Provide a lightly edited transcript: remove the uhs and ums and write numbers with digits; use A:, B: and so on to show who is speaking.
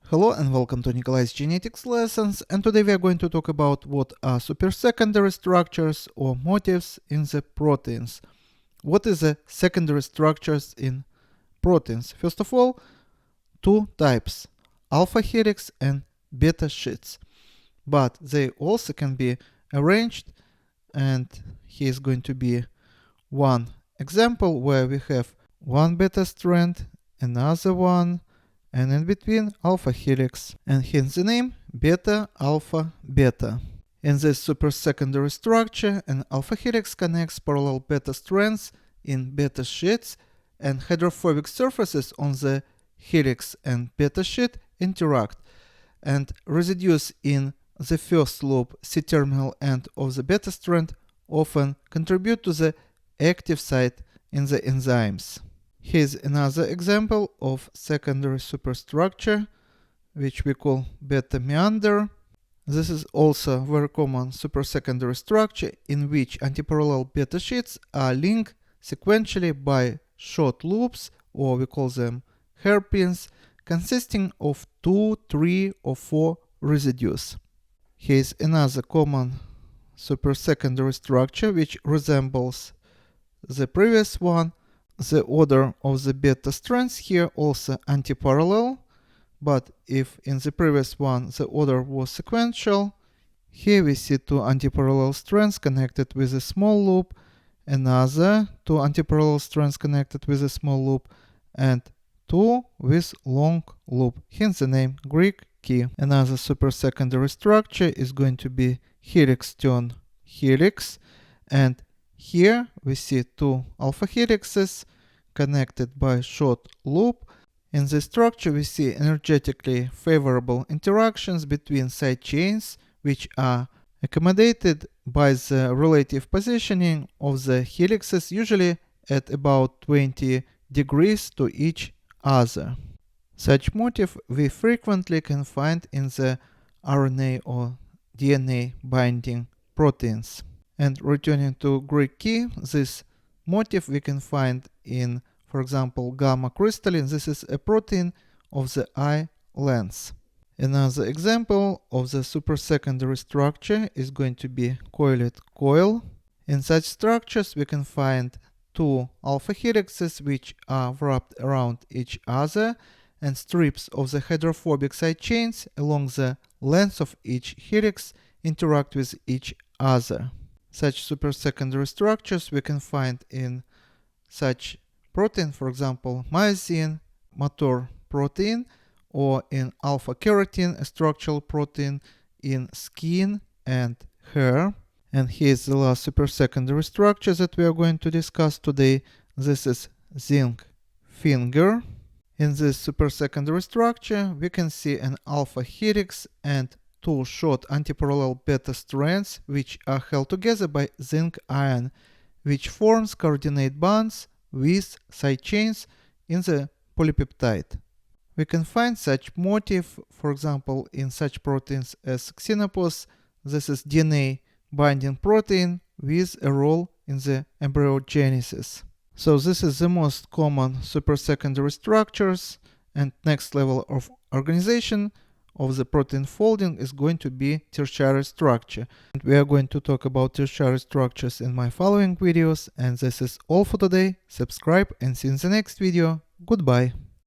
A: Hello and welcome to Nikolay's genetics lessons, and today we are going to talk about what are supersecondary structures or motifs in the proteins. What is the secondary structures in proteins? First of all, two types, alpha helix and beta sheets. But they also can be arranged, and here is going to be one example where we have one beta strand, another one, and in between alpha helix, and hence the name beta alpha beta. In this supersecondary structure, an alpha helix connects parallel beta strands in beta sheets, and hydrophobic surfaces on the helix and beta sheet interact, and residues in the first loop C-terminal end of the beta strand often contribute to the active site in the enzymes. Here's another example of secondary superstructure, which we call beta meander. This is also a very common supersecondary structure in which antiparallel beta sheets are linked sequentially by short loops, or we call them hairpins, consisting of 2, 3, or 4 residues. Here's another common supersecondary structure which resembles the previous one. The order of the beta strands here also antiparallel, but if in the previous one the order was sequential, here we see two antiparallel strands connected with a small loop, another two antiparallel strands connected with a small loop, and two with long loop, hence the name Greek key. Another supersecondary structure is going to be helix turn helix, and here we see two alpha helixes connected by short loop. In this structure we see energetically favorable interactions between side chains, which are accommodated by the relative positioning of the helixes, usually at about 20 degrees to each other. Such motif we frequently can find in the RNA or DNA binding proteins. And returning to Greek key, this motif we can find in, for example, gamma crystalline. This is a protein of the eye lens. Another example of the supersecondary structure is going to be coiled coil. In such structures we can find two alpha helixes which are wrapped around each other, and strips of the hydrophobic side chains along the length of each helix interact with each other. Such supersecondary structures we can find in such protein, for example, myosin, motor protein, or in alpha keratin, a structural protein in skin and hair. And here's the last supersecondary structure that we are going to discuss today. This is zinc finger. In this supersecondary structure, we can see an alpha helix and two short antiparallel beta strands which are held together by zinc ion, which forms coordinate bonds with side chains in the polypeptide. We can find such motif, for example, in such proteins as xenopus. This is DNA binding protein with a role in the embryogenesis. So this is the most common supersecondary structures, and next level of organization of the protein folding is going to be tertiary structure. And we are going to talk about tertiary structures in my following videos, and this is all for today. Subscribe and see you in the next video. Goodbye.